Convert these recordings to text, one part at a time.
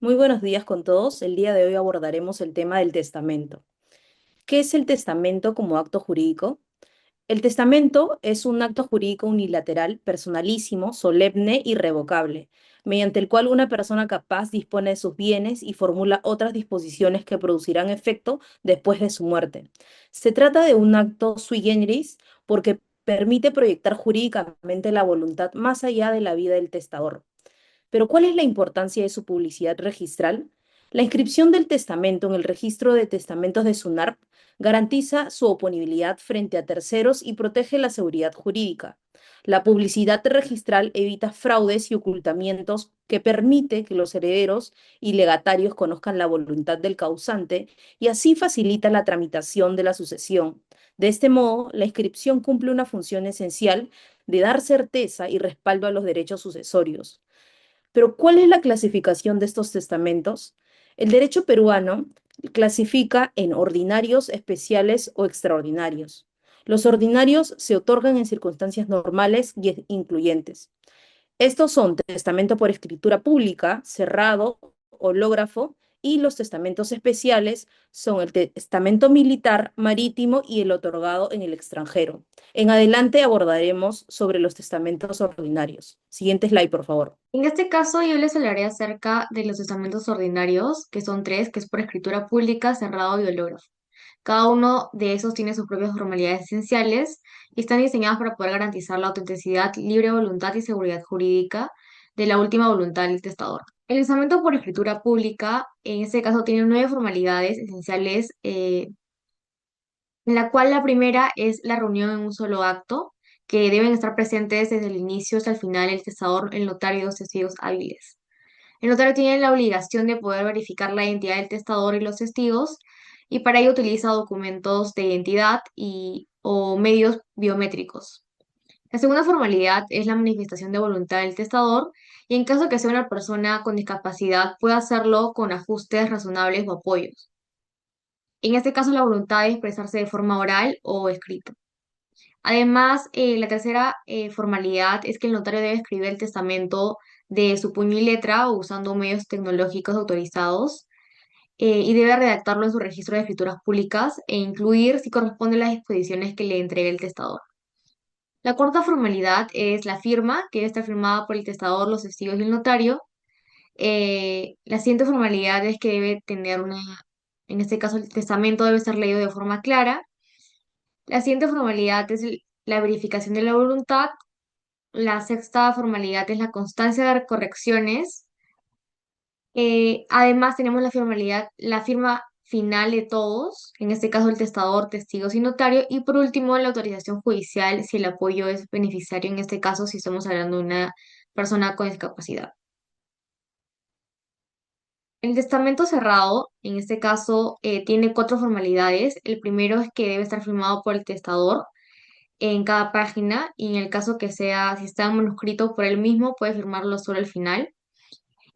Muy buenos días con todos. El día de hoy abordaremos el tema del testamento. ¿Qué es el testamento como acto jurídico? El testamento es un acto jurídico unilateral, personalísimo, solemne y revocable, mediante el cual una persona capaz dispone de sus bienes y formula otras disposiciones que producirán efecto después de su muerte. Se trata de un acto sui generis porque permite proyectar jurídicamente la voluntad más allá de la vida del testador. Pero ¿cuál es la importancia de su publicidad registral? La inscripción del testamento en el registro de testamentos de SUNARP garantiza su oponibilidad frente a terceros y protege la seguridad jurídica. La publicidad registral evita fraudes y ocultamientos que permite que los herederos y legatarios conozcan la voluntad del causante y así facilita la tramitación de la sucesión. De este modo, la inscripción cumple una función esencial de dar certeza y respaldo a los derechos sucesorios. Pero ¿cuál es la clasificación de estos testamentos? El derecho peruano clasifica en ordinarios, especiales o extraordinarios. Los ordinarios se otorgan en circunstancias normales y incluyentes. Estos son testamento por escritura pública, cerrado, hológrafo, y los testamentos especiales son el testamento militar, marítimo y el otorgado en el extranjero. En adelante abordaremos sobre los testamentos ordinarios. Siguiente slide, por favor. En este caso, yo les hablaré acerca de los testamentos ordinarios, que son tres, que es por escritura pública, cerrado y hológrafo. Cada uno de esos tiene sus propias formalidades esenciales y están diseñados para poder garantizar la autenticidad, libre voluntad y seguridad jurídica de la última voluntad del testador. El testamento por escritura pública, en este caso, tiene nueve formalidades esenciales, en la cual la primera es la reunión en un solo acto, que deben estar presentes desde el inicio hasta el final el testador, el notario y dos testigos hábiles. El notario tiene la obligación de poder verificar la identidad del testador y los testigos, y para ello utiliza documentos de identidad o medios biométricos. La segunda formalidad es la manifestación de voluntad del testador, y en caso que sea una persona con discapacidad, puede hacerlo con ajustes razonables o apoyos. En este caso, la voluntad debe expresarse de forma oral o escrita. Además, la tercera formalidad es que el notario debe escribir el testamento de su puño y letra o usando medios tecnológicos autorizados, y debe redactarlo en su registro de escrituras públicas e incluir, si corresponde, las disposiciones que le entregue el testador. La cuarta formalidad es la firma, que debe estar firmada por el testador, los testigos y el notario. La siguiente formalidad es que debe tener en este caso, el testamento debe ser leído de forma clara. La siguiente formalidad es la verificación de la voluntad. La sexta formalidad es la constancia de correcciones. Además, tenemos la formalidad, la firma final de todos, en este caso el testador, testigos y notario. Y por último, la autorización judicial si el apoyo es beneficiario, en este caso si estamos hablando de una persona con discapacidad. El testamento cerrado, en este caso, tiene cuatro formalidades. El primero es que debe estar firmado por el testador en cada página, y en el caso que sea, si está en manuscrito por él mismo, puede firmarlo solo al final.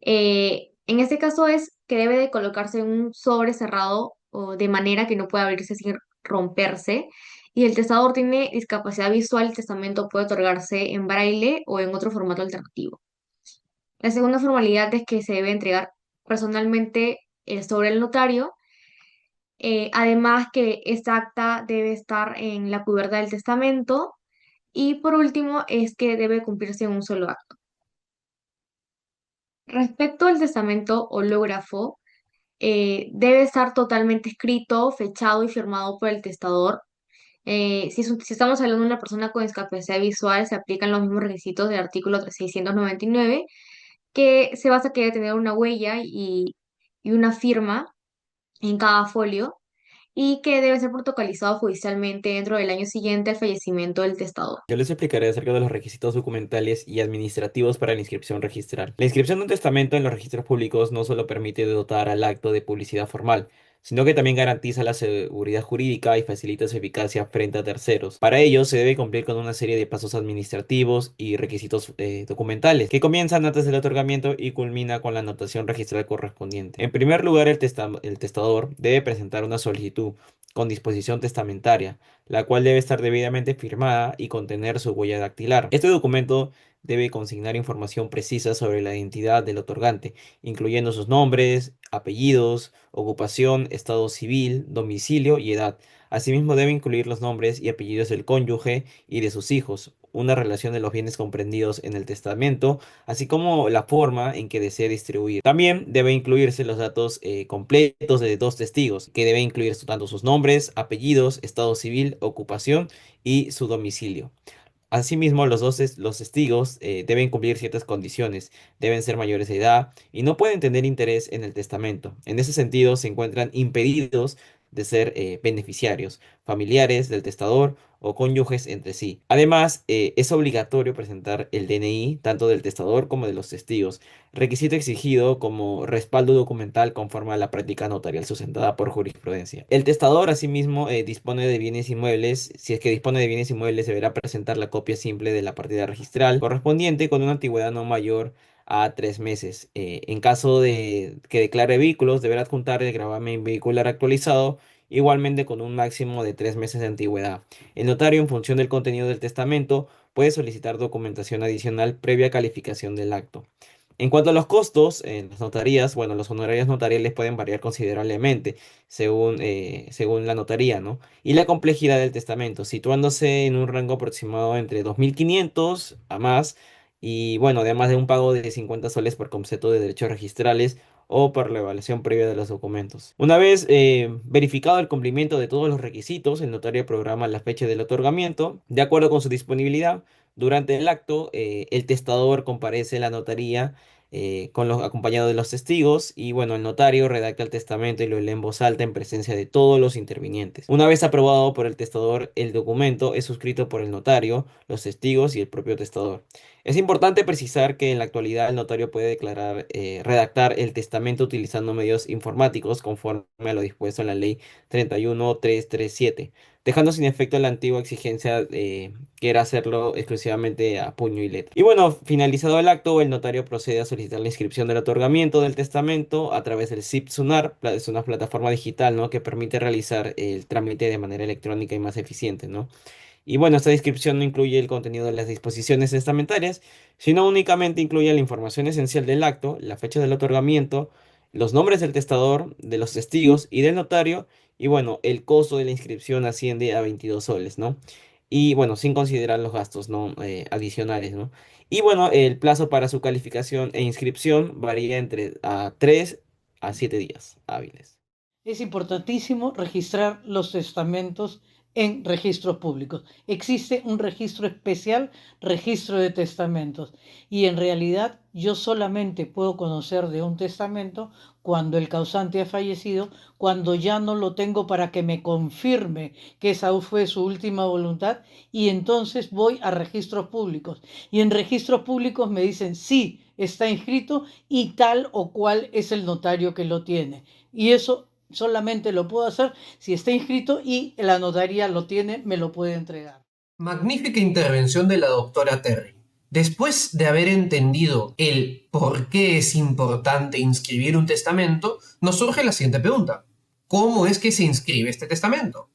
En este caso es que debe de colocarse en un sobre cerrado o de manera que no pueda abrirse sin romperse. Y el testador tiene discapacidad visual, el testamento puede otorgarse en braille o en otro formato alternativo. La segunda formalidad es que se debe entregar personalmente sobre el notario. Además que esta acta debe estar en la cubierta del testamento. Y por último es que debe cumplirse en un solo acto. Respecto al testamento hológrafo, debe estar totalmente escrito, fechado y firmado por el testador. Si estamos hablando de una persona con discapacidad visual, se aplican los mismos requisitos del artículo 699, que se basa que debe tener una huella y una firma en cada folio, y que debe ser protocolizado judicialmente dentro del año siguiente al fallecimiento del testador. Yo les explicaré acerca de los requisitos documentales y administrativos para la inscripción registral. La inscripción de un testamento en los registros públicos no solo permite dotar al acto de publicidad formal, sino que también garantiza la seguridad jurídica y facilita su eficacia frente a terceros. Para ello, se debe cumplir con una serie de pasos administrativos y requisitos documentales, que comienzan antes del otorgamiento y culmina con la anotación registral correspondiente. En primer lugar, el testador debe presentar una solicitud con disposición testamentaria, la cual debe estar debidamente firmada y contener su huella dactilar. Este documento debe consignar información precisa sobre la identidad del otorgante, incluyendo sus nombres, apellidos, ocupación, estado civil, domicilio y edad. Asimismo, debe incluir los nombres y apellidos del cónyuge y de sus hijos, una relación de los bienes comprendidos en el testamento, así como la forma en que desea distribuir. También debe incluirse los datos completos de dos testigos, que debe incluir tanto sus nombres, apellidos, estado civil, ocupación y su domicilio. Asimismo, los testigos deben cumplir ciertas condiciones, deben ser mayores de edad y no pueden tener interés en el testamento. En ese sentido, se encuentran impedidos de ser beneficiarios, familiares del testador o cónyuges entre sí. Además, es obligatorio presentar el DNI tanto del testador como de los testigos, requisito exigido como respaldo documental conforme a la práctica notarial sustentada por jurisprudencia. El testador, asimismo, dispone de bienes inmuebles. Si es que dispone de bienes inmuebles, deberá presentar la copia simple de la partida registral correspondiente con una antigüedad no mayor a 3 meses. En caso de que declare vehículos, deberá adjuntar el gravamen vehicular actualizado, igualmente con un máximo de 3 meses de antigüedad. El notario, en función del contenido del testamento, puede solicitar documentación adicional previa calificación del acto. En cuanto a los costos, en las notarías, bueno, los honorarios notariales pueden variar considerablemente según la notaría, ¿no? Y la complejidad del testamento, situándose en un rango aproximado entre 2.500 a más, y bueno, además de un pago de 50 soles por concepto de derechos registrales o por la evaluación previa de los documentos. Una vez verificado el cumplimiento de todos los requisitos, el notario programa la fecha del otorgamiento de acuerdo con su disponibilidad. Durante el acto, el testador comparece a la notaría acompañado de los testigos y bueno, el notario redacta el testamento y lo lee en voz alta en presencia de todos los intervinientes. Una vez aprobado por el testador, el documento es suscrito por el notario, los testigos y el propio testador. Es importante precisar que en la actualidad el notario puede redactar el testamento utilizando medios informáticos conforme a lo dispuesto en la ley 31337, dejando sin efecto la antigua exigencia que era hacerlo exclusivamente a puño y letra. Y bueno, finalizado el acto, el notario procede a solicitar la inscripción del otorgamiento del testamento a través del SIP Sunar. Es una plataforma digital, ¿no?, que permite realizar el trámite de manera electrónica y más eficiente, ¿no? Y bueno, esta descripción no incluye el contenido de las disposiciones testamentarias, sino únicamente incluye la información esencial del acto, la fecha del otorgamiento, los nombres del testador, de los testigos y del notario, y bueno, el costo de la inscripción asciende a 22 soles, ¿no? Y bueno, sin considerar los gastos, ¿no?, adicionales, ¿no? Y bueno, el plazo para su calificación e inscripción varía entre 3 a 7 días hábiles. Es importantísimo registrar los testamentos en registros públicos. Existe un registro especial, registro de testamentos, y en realidad yo solamente puedo conocer de un testamento cuando el causante ha fallecido, cuando ya no lo tengo para que me confirme que esa fue su última voluntad, y entonces voy a registros públicos. Y en registros públicos me dicen sí, está inscrito y tal o cual es el notario que lo tiene. Y eso solamente lo puedo hacer si está inscrito y la notaría lo tiene, me lo puede entregar. Magnífica intervención de la doctora Terry. Después de haber entendido el por qué es importante inscribir un testamento, nos surge la siguiente pregunta. ¿Cómo es que se inscribe este testamento?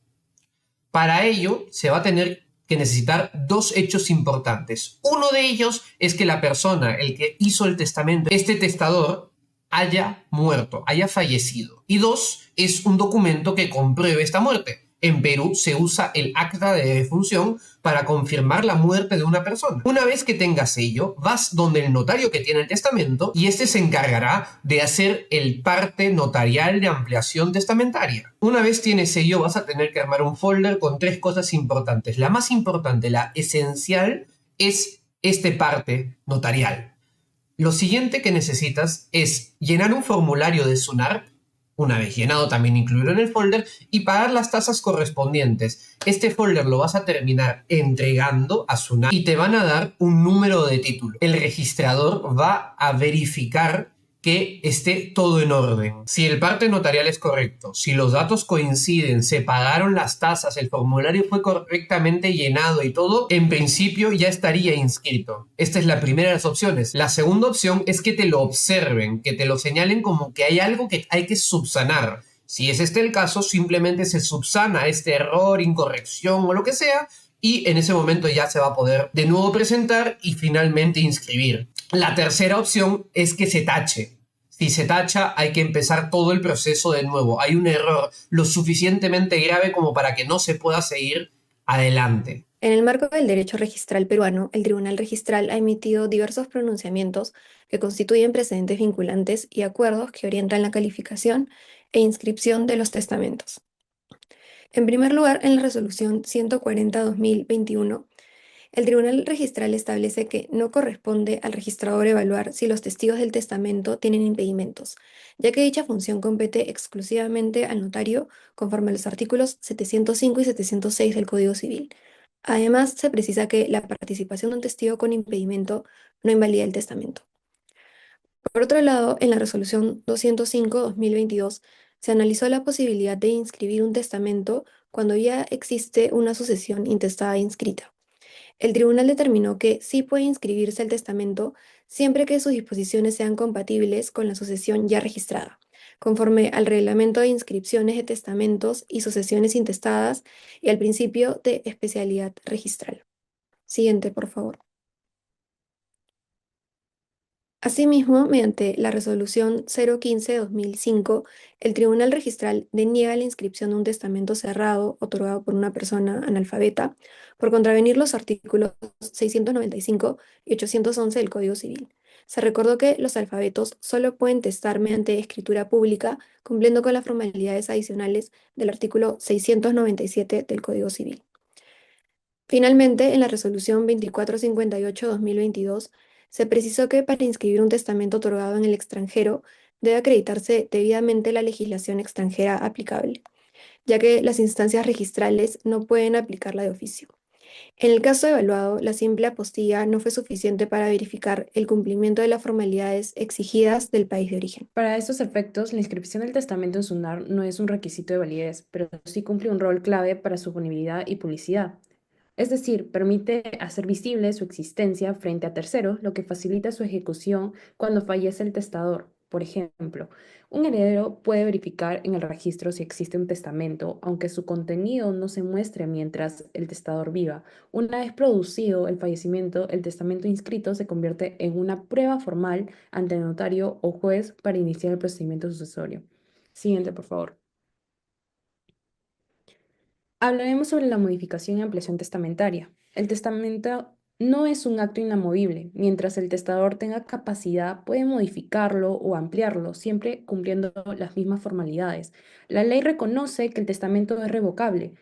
Para ello, se va a tener que necesitar dos hechos importantes. Uno de ellos es que la persona, el que hizo el testamento, este testador, haya muerto, haya fallecido. Y dos, es un documento que compruebe esta muerte. En Perú se usa el acta de defunción para confirmar la muerte de una persona. Una vez que tengas ello, vas donde el notario que tiene el testamento y este se encargará de hacer el parte notarial de ampliación testamentaria. Una vez tienes ello, vas a tener que armar un folder con tres cosas importantes. La más importante, la esencial, es este parte notarial. Lo siguiente que necesitas es llenar un formulario de SUNARP, una vez llenado también incluirlo en el folder, y pagar las tasas correspondientes. Este folder lo vas a terminar entregando a SUNARP y te van a dar un número de título. El registrador va a verificar que esté todo en orden. Si el parte notarial es correcto, si los datos coinciden, se pagaron las tasas, el formulario fue correctamente llenado y todo, en principio ya estaría inscrito. Esta es la primera de las opciones. La segunda opción es que te lo observen, que te lo señalen como que hay algo que hay que subsanar. Si es este el caso, simplemente se subsana este error, incorrección o lo que sea, y en ese momento ya se va a poder de nuevo presentar y finalmente inscribir. La tercera opción es que se tache. Si se tacha, hay que empezar todo el proceso de nuevo. Hay un error lo suficientemente grave como para que no se pueda seguir adelante. En el marco del derecho registral peruano, el Tribunal Registral ha emitido diversos pronunciamientos que constituyen precedentes vinculantes y acuerdos que orientan la calificación e inscripción de los testamentos. En primer lugar, en la resolución 140-2021, el Tribunal Registral establece que no corresponde al registrador evaluar si los testigos del testamento tienen impedimentos, ya que dicha función compete exclusivamente al notario conforme a los artículos 705 y 706 del Código Civil. Además, se precisa que la participación de un testigo con impedimento no invalida el testamento. Por otro lado, en la resolución 205-2022 se analizó la posibilidad de inscribir un testamento cuando ya existe una sucesión intestada e inscrita. El tribunal determinó que sí puede inscribirse el testamento siempre que sus disposiciones sean compatibles con la sucesión ya registrada, conforme al Reglamento de Inscripciones de Testamentos y Sucesiones Intestadas y al principio de especialidad registral. Siguiente, por favor. Asimismo, mediante la resolución 015-2005, el Tribunal Registral deniega la inscripción de un testamento cerrado otorgado por una persona analfabeta por contravenir los artículos 695 y 811 del Código Civil. Se recordó que los alfabetos solo pueden testar mediante escritura pública, cumpliendo con las formalidades adicionales del artículo 697 del Código Civil. Finalmente, en la resolución 2458-2022, se precisó que para inscribir un testamento otorgado en el extranjero debe acreditarse debidamente la legislación extranjera aplicable, ya que las instancias registrales no pueden aplicarla de oficio. En el caso evaluado, la simple apostilla no fue suficiente para verificar el cumplimiento de las formalidades exigidas del país de origen. Para estos efectos, la inscripción del testamento en SUNAR no es un requisito de validez, pero sí cumple un rol clave para su ponibilidad y publicidad. Es decir, permite hacer visible su existencia frente a terceros, lo que facilita su ejecución cuando fallece el testador. Por ejemplo, un heredero puede verificar en el registro si existe un testamento, aunque su contenido no se muestre mientras el testador viva. Una vez producido el fallecimiento, el testamento inscrito se convierte en una prueba formal ante el notario o juez para iniciar el procedimiento sucesorio. Siguiente, por favor. Hablaremos sobre la modificación y ampliación testamentaria. El testamento no es un acto inamovible. Mientras el testador tenga capacidad, puede modificarlo o ampliarlo, siempre cumpliendo las mismas formalidades. La ley reconoce que el testamento es revocable,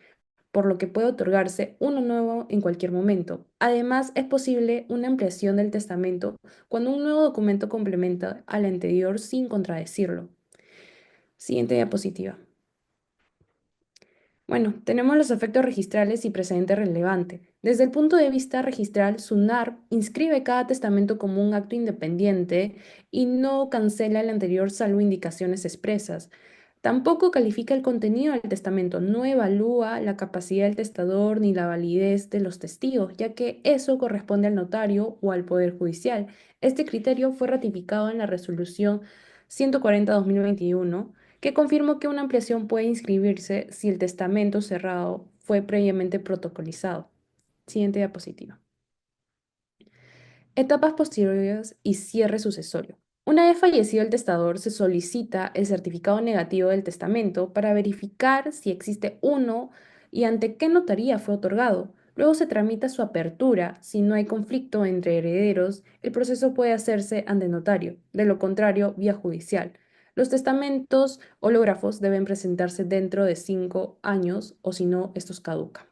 por lo que puede otorgarse uno nuevo en cualquier momento. Además, es posible una ampliación del testamento cuando un nuevo documento complementa al anterior sin contradecirlo. Siguiente diapositiva. Bueno, tenemos los efectos registrales y precedente relevante. Desde el punto de vista registral, SUNAR inscribe cada testamento como un acto independiente y no cancela el anterior salvo indicaciones expresas. Tampoco califica el contenido del testamento, no evalúa la capacidad del testador ni la validez de los testigos, ya que eso corresponde al notario o al Poder Judicial. Este criterio fue ratificado en la resolución 140-2021, que confirmó que una ampliación puede inscribirse si el testamento cerrado fue previamente protocolizado. Siguiente diapositiva. Etapas posteriores y cierre sucesorio. Una vez fallecido el testador, se solicita el certificado negativo del testamento para verificar si existe uno y ante qué notaría fue otorgado. Luego se tramita su apertura. Si no hay conflicto entre herederos, el proceso puede hacerse ante notario, de lo contrario, vía judicial. Los testamentos hológrafos deben presentarse dentro de 5 años o si no, estos caducan.